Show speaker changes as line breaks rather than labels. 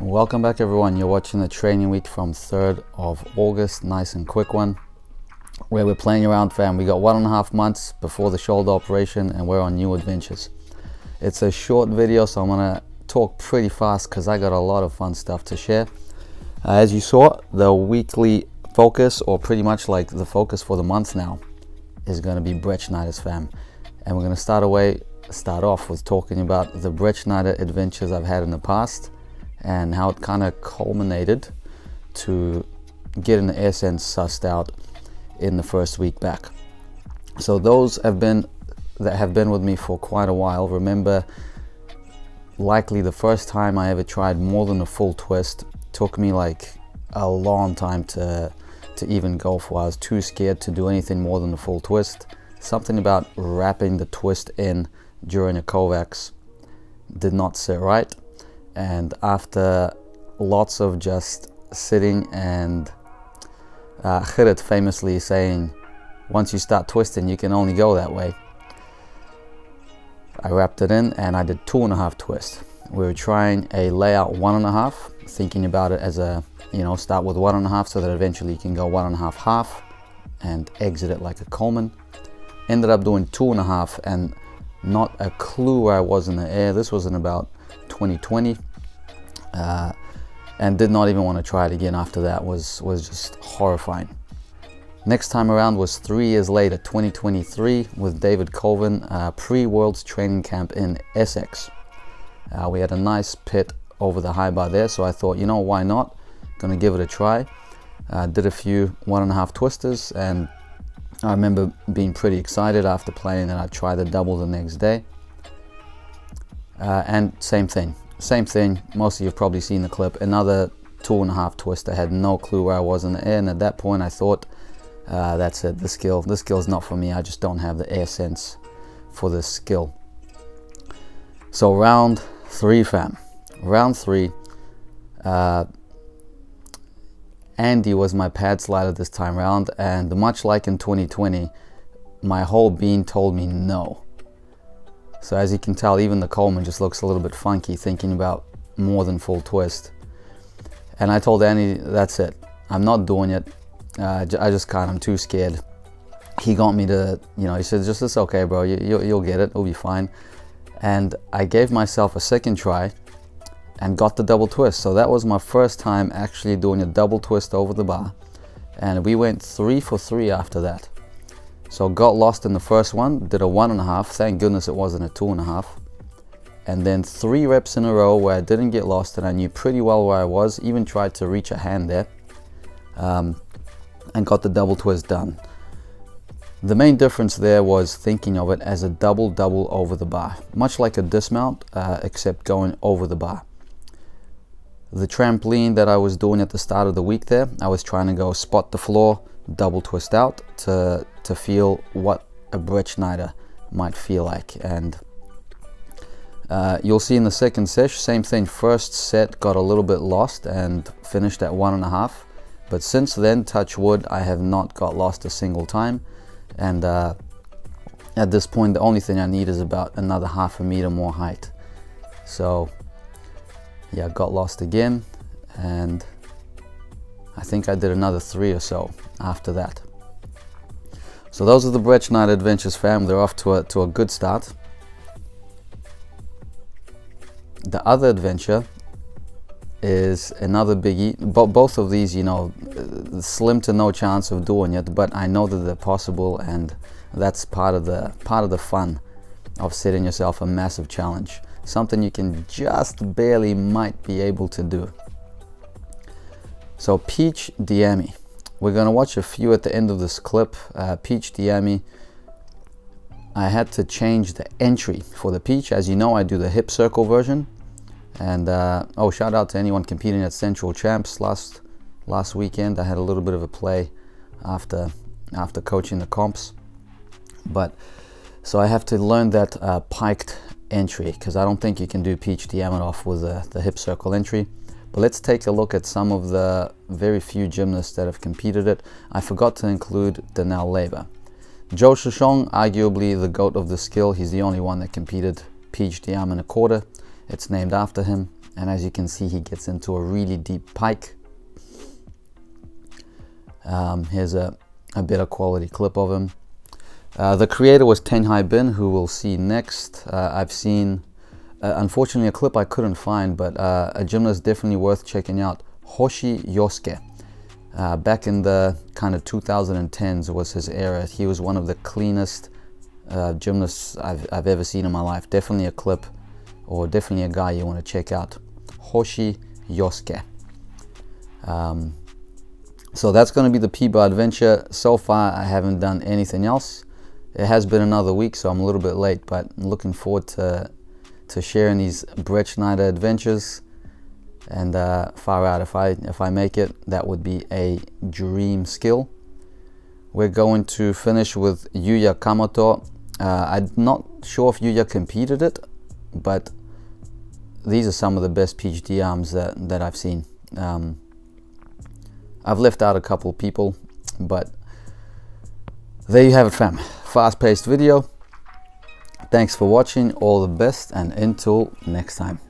Welcome back everyone. You're watching the training week from 3rd of August, nice and quick one, where we're playing around, fam. We got 1.5 months before the shoulder operation and we're on new adventures. It's a short video, so I'm gonna talk pretty fast because I got a lot of fun stuff to share. As you saw, the weekly focus, or pretty much like the focus for the month now, is gonna be Bretschneiders, fam. And we're gonna start off with talking about the Bretschneider adventures I've had in the past and how it kind of culminated to getting the air sense sussed out in the first week back. So those that have been with me for quite a while remember likely the first time I ever tried more than a full twist. Took me like a long time to even go for. I was too scared to do anything more than a full twist. Something about wrapping the twist in during a Kovacs did not sit right. And after lots of just sitting and Gerrit famously saying, once you start twisting, you can only go that way, I wrapped it in and I did 2.5 twists. We were trying a layout 1.5, thinking about it as a, start with 1.5 so that eventually you can go 1.5 half and exit it like a Coleman. Ended up doing 2.5 and not a clue where I was in the air. This was in about 2020, and did not even want to try it again after that. Was just horrifying. Next time around was 3 years later, 2023, with David Colvin, pre-Worlds training camp in Essex. We had a nice pit over the high bar there, so I thought, why not? Gonna give it a try. Did a few 1.5 twisters, and I remember being pretty excited after playing, and I'd try the double the next day. And same thing. Most of you have probably seen the clip. Another 2.5 twist. I had no clue where I was in the air, and at that point I thought, that's it. This skill's not for me. I just don't have the air sense for this skill. So round 3, fam. Round 3. Andy was my pad slider this time round, and much like in 2020, my whole being told me no. So as you can tell, even the Coleman just looks a little bit funky thinking about more than full twist. And I told Andy, that's it. I'm not doing it. I just can't. I'm too scared. He got me to, he said, just, it's okay, bro. You'll get it. It'll be fine. And I gave myself a second try and got the double twist. So that was my first time actually doing a double twist over the bar. And we went 3 for 3 after that. So got lost in the first one, did a 1.5, thank goodness it wasn't a 2.5. And then 3 reps in a row where I didn't get lost and I knew pretty well where I was, even tried to reach a hand there, and got the double twist done. The main difference there was thinking of it as a double over the bar, much like a dismount, except going over the bar. The trampoline that I was doing at the start of the week there, I was trying to go spot the floor, double twist out to feel what a Bretschneider might feel like. And you'll see in the second sesh, same thing. First set got a little bit lost and finished at 1.5, but since then, touch wood, I have not got lost a single time. And at this point, the only thing I need is about another 0.5 meter more height. So yeah, got lost again, and I think I did another 3 or so after that. So those are the Bretschneider adventures, fam. They're off to a good start. The other adventure is another biggie. Both of these, slim to no chance of doing it, but I know that they're possible, and that's part of the fun of setting yourself a massive challenge. Something you can just barely might be able to do. So Peach Diami. We're gonna watch a few at the end of this clip. Peach Diami. I had to change the entry for the Peach. As you know, I do the hip circle version. And shout out to anyone competing at Central Champs last weekend. I had a little bit of a play after coaching the comps. But so I have to learn that piked entry, because I don't think you can do Peach Diamond with the hip circle entry. But let's take a look at some of the very few gymnasts that have competed it. I forgot to include Daniel Leyva. Joe Shishong, arguably the GOAT of the skill. He's the only one that competed Peach Diamond 1/4. It's named after him. and as you can see, he gets into a really deep pike. Here's a better quality clip of him. The creator was Teng Haibin, who we'll see next. I've seen, unfortunately, a clip I couldn't find, but a gymnast definitely worth checking out, Hoshi Yosuke. Back in the kind of 2010s was his era. He was one of the cleanest gymnasts I've ever seen in my life. Definitely a clip, or definitely a guy you want to check out, Hoshi Yosuke. So that's going to be the P-Bar adventure. So far I haven't done anything else. It has been another week, so I'm a little bit late, but I'm looking forward to sharing these Bretschneider adventures. And far out, if I make it, that would be a dream skill. We're going to finish with Yuya Kamoto. I'm not sure if Yuya competed it, but these are some of the best PhD arms that I've seen. I've left out a couple people, but there you have it, fam. Fast-paced video. Thanks for watching. All the best, and until next time.